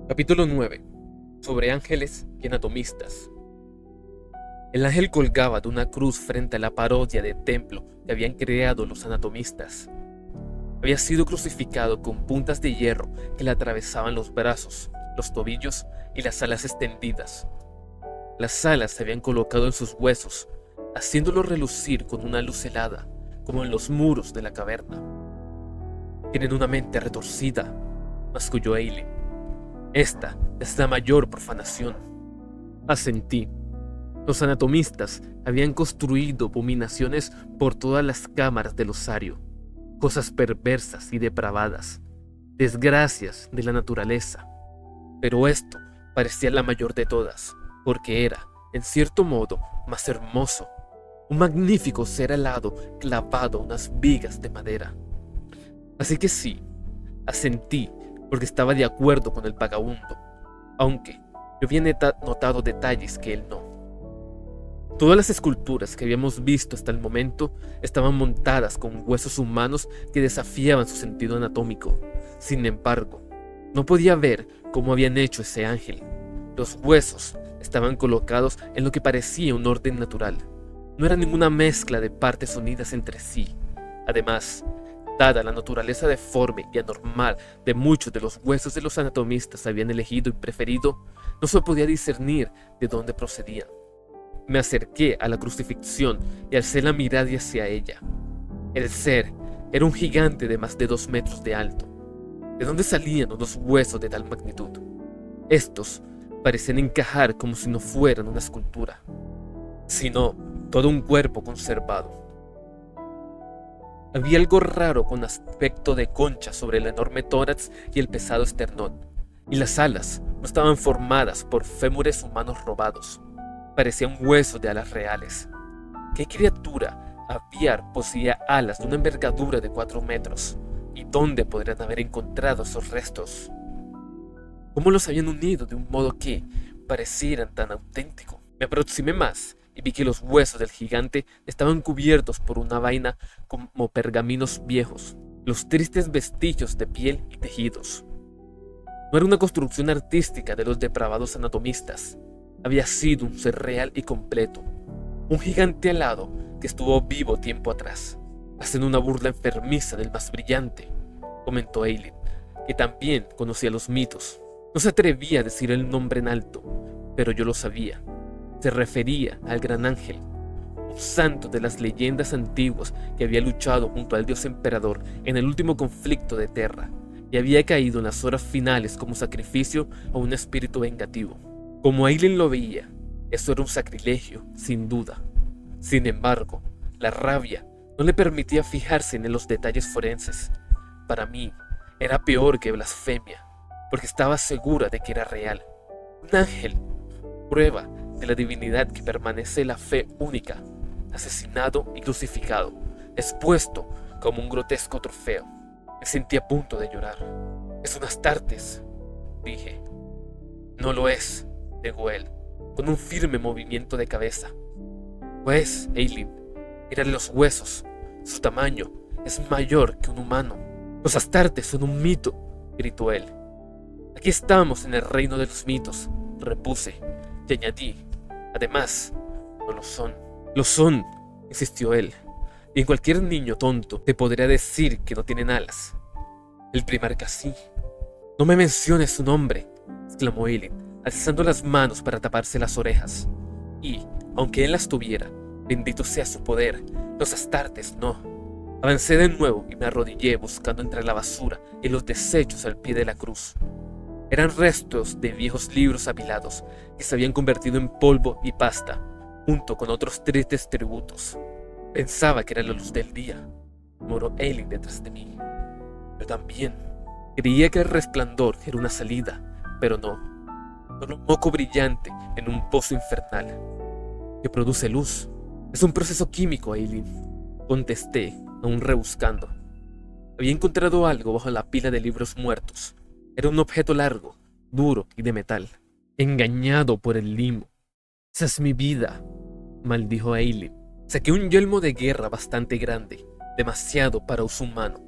Capítulo 9. Sobre ángeles y anatomistas. El ángel colgaba de una cruz frente a la parodia de templo que habían creado los anatomistas. Había sido crucificado con puntas de hierro que le atravesaban los brazos, los tobillos y las alas extendidas. Las alas se habían colocado en sus huesos, haciéndolo relucir con una luz helada, como en los muros de la caverna. «Tienen una mente retorcida», masculló Eileen. «Esta es la mayor profanación». Asentí. Los anatomistas habían construido abominaciones por todas las cámaras del osario, cosas perversas y depravadas, desgracias de la naturaleza. Pero esto parecía la mayor de todas, porque era, en cierto modo, más hermoso. Un magnífico ser alado clavado a unas vigas de madera. Así que sí, asentí, porque estaba de acuerdo con el vagabundo, aunque yo había notado detalles que él no. Todas las esculturas que habíamos visto hasta el momento estaban montadas con huesos humanos que desafiaban su sentido anatómico. Sin embargo, no podía ver cómo habían hecho ese ángel. Los huesos estaban colocados en lo que parecía un orden natural. No era ninguna mezcla de partes unidas entre sí. Además, dada la naturaleza deforme y anormal de muchos de los huesos de los anatomistas habían elegido y preferido, no se podía discernir de dónde procedían. Me acerqué a la crucifixión y alcé la mirada hacia ella. El ser era un gigante de más de 2 metros de alto. ¿De dónde salían unos huesos de tal magnitud? Estos parecían encajar como si no fueran una escultura, sino todo un cuerpo conservado. Había algo raro con aspecto de concha sobre el enorme tórax y el pesado esternón, y las alas no estaban formadas por fémures humanos robados. Parecían huesos de alas reales. ¿Qué criatura aviar poseía alas de una envergadura de 4 metros? ¿Y dónde podrían haber encontrado esos restos? ¿Cómo los habían unido de un modo que parecieran tan auténtico? Me aproximé más y vi que los huesos del gigante estaban cubiertos por una vaina como pergaminos viejos, los tristes vestigios de piel y tejidos. No era una construcción artística de los depravados anatomistas. Había sido un ser real y completo, un gigante alado que estuvo vivo tiempo atrás, haciendo una burla enfermiza del más brillante, comentó Eileen, que también conocía los mitos. No se atrevía a decir el nombre en alto, pero yo lo sabía. Se refería al gran ángel, un santo de las leyendas antiguas que había luchado junto al dios emperador en el último conflicto de Terra y había caído en las horas finales como sacrificio a un espíritu vengativo. Como Eileen lo veía, eso era un sacrilegio, sin duda. Sin embargo, la rabia no le permitía fijarse en los detalles forenses. Para mí, era peor que blasfemia, porque estaba segura de que era real. Un ángel, prueba de la divinidad que permanece la fe única, asesinado y crucificado, expuesto como un grotesco trofeo. Me sentí a punto de llorar. «Es un Astartes», dije. «No lo es», negó él, con un firme movimiento de cabeza. «Pues, Eileen, mírale los huesos. Su tamaño es mayor que un humano. Los Astartes son un mito», gritó él. «Aquí estamos en el reino de los mitos», repuse, y añadí: «Además, no lo son». «Lo son», insistió él, «y en cualquier niño tonto te podría decir que no tienen alas». «El primarca sí». «No me menciones su nombre», exclamó Eileen, alzando las manos para taparse las orejas. «Y, aunque él las tuviera, bendito sea su poder, los Astartes no». Avancé de nuevo y me arrodillé buscando entre la basura y los desechos al pie de la cruz. Eran restos de viejos libros apilados que se habían convertido en polvo y pasta, junto con otros tristes tributos. «Pensaba que era la luz del día», murmuró Eileen detrás de mí. Yo también. Creía que el resplandor era una salida, pero no. Solo un moco brillante en un pozo infernal que produce luz. «Es un proceso químico, Eileen», contesté, aún rebuscando. Había encontrado algo bajo la pila de libros muertos. Era un objeto largo, duro y de metal. Engañado por el limo. «Esa es mi vida», maldijo Eileen. Saqué un yelmo de guerra bastante grande, demasiado para uso humano.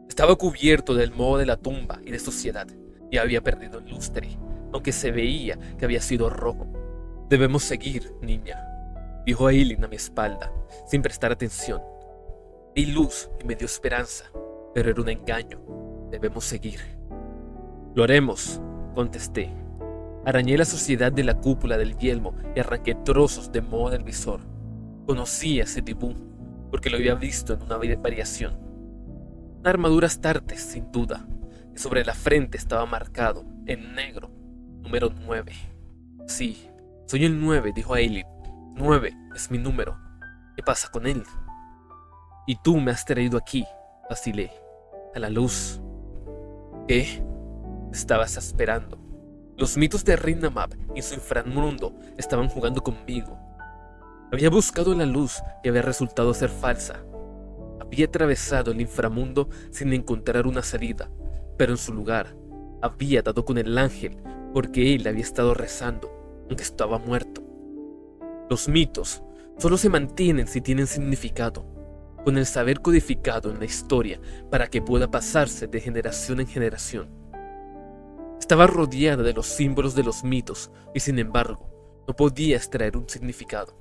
Estaba cubierto del moho de la tumba y de suciedad, y había perdido el lustre. aunque se veía que había sido rojo. «Debemos seguir, niña», dijo Aileen a mi espalda, sin prestar atención. Di luz y me dio esperanza, pero era un engaño. «Debemos seguir». «Lo haremos», contesté. Arañé la suciedad de la cúpula del yelmo y arranqué trozos de moho del visor. Conocía ese dibujo, porque lo había visto en una variación. Una armadura Astartes, sin duda, y sobre la frente estaba marcado, en negro, número 9. «Sí, soy el 9», dijo Aileen. «9 es mi número. ¿Qué pasa con él?» «Y tú me has traído aquí», vacilé, «a la luz». «¿Qué?» Estabas esperando. Los mitos de Rinnamap y su inframundo estaban jugando conmigo. Había buscado la luz y había resultado ser falsa. Había atravesado el inframundo sin encontrar una salida, pero en su lugar había dado con el ángel porque él había estado rezando, aunque estaba muerto. Los mitos solo se mantienen si tienen significado, con el saber codificado en la historia para que pueda pasarse de generación en generación. Estaba rodeada de los símbolos de los mitos y sin embargo no podía extraer un significado.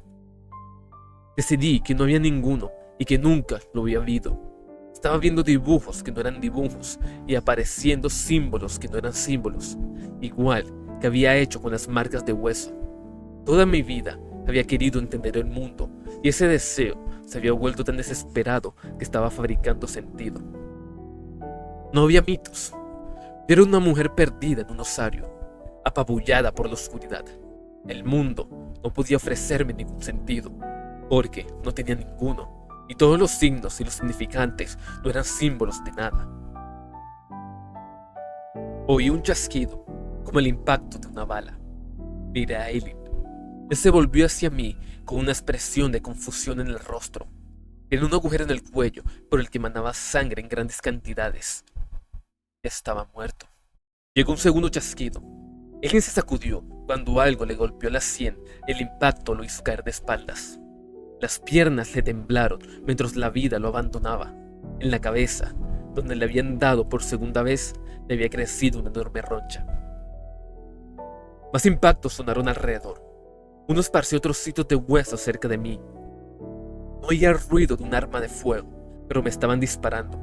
Decidí que no había ninguno y que nunca lo había habido. Estaba viendo dibujos que no eran dibujos y apareciendo símbolos que no eran símbolos, igual que había hecho con las marcas de hueso. Toda mi vida había querido entender el mundo y ese deseo se había vuelto tan desesperado que estaba fabricando sentido. No había mitos. Yo era una mujer perdida en un osario, apabullada por la oscuridad. El mundo no podía ofrecerme ningún sentido, porque no tenía ninguno, y todos los signos y los significantes no eran símbolos de nada. Oí un chasquido, como el impacto de una bala. Miré a Aileen. Él se volvió hacia mí con una expresión de confusión en el rostro. Tenía un agujero en el cuello por el que manaba sangre en grandes cantidades. Estaba muerto. Llegó un segundo chasquido. Aileen se sacudió cuando algo le golpeó la sien. El impacto lo hizo caer de espaldas. Las piernas le temblaron mientras la vida lo abandonaba. En la cabeza, donde le habían dado por segunda vez, le había crecido una enorme roncha. Más impactos sonaron alrededor. Uno esparció trocitos de hueso cerca de mí. No oía el ruido de un arma de fuego, pero me estaban disparando.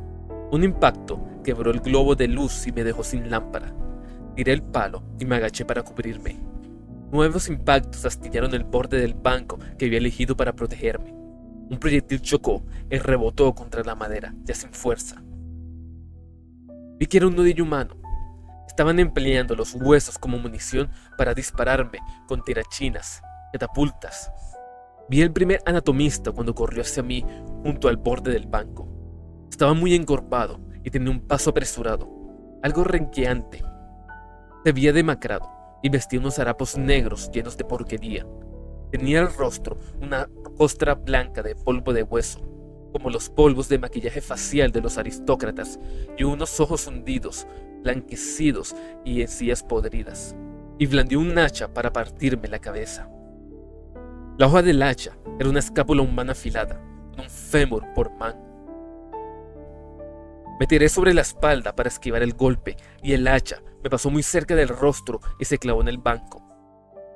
Un impacto quebró el globo de luz y me dejó sin lámpara. Tiré el palo y me agaché para cubrirme. Nuevos impactos astillaron el borde del banco que había elegido para protegerme. Un proyectil chocó y rebotó contra la madera, ya sin fuerza. Vi que era un nudillo humano. Estaban empleando los huesos como munición para dispararme con tirachinas, catapultas. Vi al primer anatomista cuando corrió hacia mí junto al borde del banco. Estaba muy encorvado y tenía un paso apresurado, algo renqueante. Se veía demacrado y vestía unos harapos negros llenos de porquería. Tenía el rostro una costra blanca de polvo de hueso, como los polvos de maquillaje facial de los aristócratas, y unos ojos hundidos, blanquecidos y encías podridas, y blandió un hacha para partirme la cabeza. La hoja del hacha era una escápula humana afilada, con un fémur por mango. Me tiré sobre la espalda para esquivar el golpe y el hacha me pasó muy cerca del rostro y se clavó en el banco.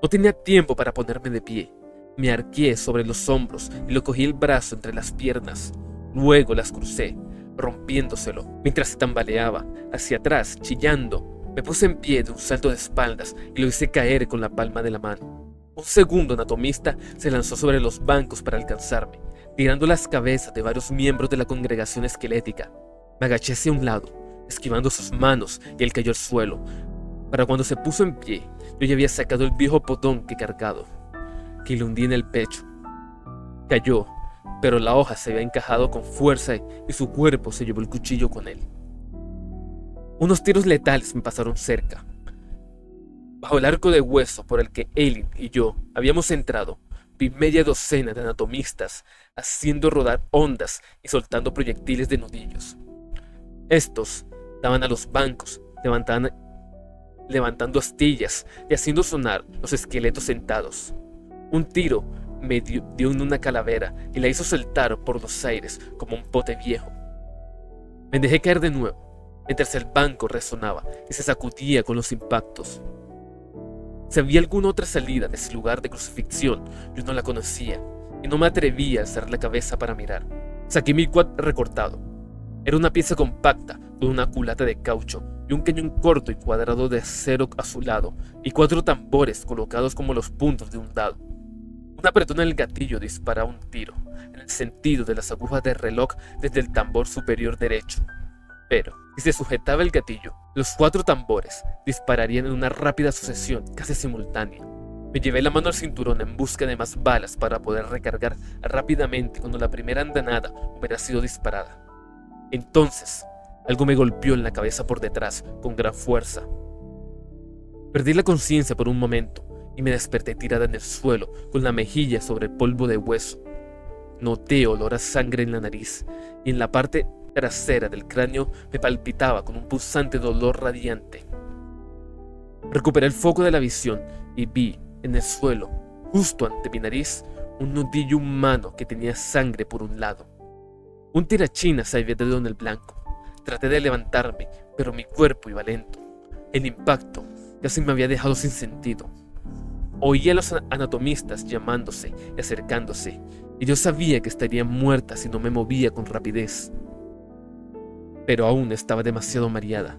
No tenía tiempo para ponerme de pie. Me arqué sobre los hombros y lo cogí el brazo entre las piernas. Luego las crucé, rompiéndoselo, mientras se tambaleaba hacia atrás, chillando. Me puse en pie de un salto de espaldas y lo hice caer con la palma de la mano. Un segundo anatomista se lanzó sobre los bancos para alcanzarme, tirando las cabezas de varios miembros de la congregación esquelética. Me agaché hacia un lado, esquivando sus manos, y él cayó al suelo. Para cuando se puso en pie, yo ya había sacado el viejo podón que cargado, que le hundí en el pecho. Cayó, pero la hoja se había encajado con fuerza y su cuerpo se llevó el cuchillo con él. Unos tiros letales me pasaron cerca. Bajo el arco de hueso por el que Aileen y yo habíamos entrado, vi media docena de anatomistas haciendo rodar ondas y soltando proyectiles de nudillos. Estos daban a los bancos, levantando astillas y haciendo sonar los esqueletos sentados. Un tiro me dio en una calavera y la hizo saltar por los aires como un pote viejo. Me dejé caer de nuevo, mientras el banco resonaba y se sacudía con los impactos. Si había alguna otra salida de ese lugar de crucifixión, yo no la conocía y no me atrevía a alzar la cabeza para mirar. Saqué mi quad recortado. Era una pieza compacta con una culata de caucho y un cañón corto y cuadrado de acero azulado y 4 tambores colocados como los puntos de un dado. Un apretón en el gatillo disparaba un tiro en el sentido de las agujas del reloj desde el tambor superior derecho. Pero, si se sujetaba el gatillo, los 4 tambores dispararían en una rápida sucesión casi simultánea. Me llevé la mano al cinturón en busca de más balas para poder recargar rápidamente cuando la primera andanada hubiera sido disparada. Entonces, algo me golpeó en la cabeza por detrás con gran fuerza. Perdí la conciencia por un momento y me desperté tirada en el suelo con la mejilla sobre polvo de hueso. Noté olor a sangre en la nariz y en la parte trasera del cráneo me palpitaba con un pulsante dolor radiante. Recuperé el foco de la visión y vi en el suelo, justo ante mi nariz, un nudillo humano que tenía sangre por un lado. Un tirachinas se había dado en el blanco. Traté de levantarme, pero mi cuerpo iba lento. El impacto casi me había dejado sin sentido. Oí a los anatomistas llamándose y acercándose, y yo sabía que estaría muerta si no me movía con rapidez. Pero aún estaba demasiado mareada.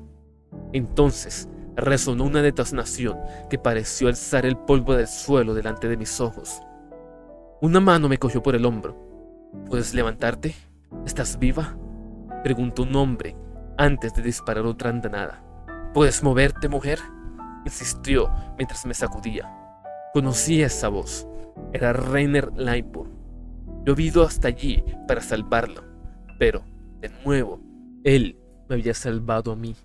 Entonces resonó una detonación que pareció alzar el polvo del suelo delante de mis ojos. Una mano me cogió por el hombro. ¿Puedes levantarte? ¿Estás viva?, preguntó un hombre antes de disparar otra andanada. ¿Puedes moverte, mujer?, insistió mientras me sacudía. Conocía esa voz. Era Rainer Leinburg. Yo había ido hasta allí para salvarlo, pero, de nuevo, él me había salvado a mí.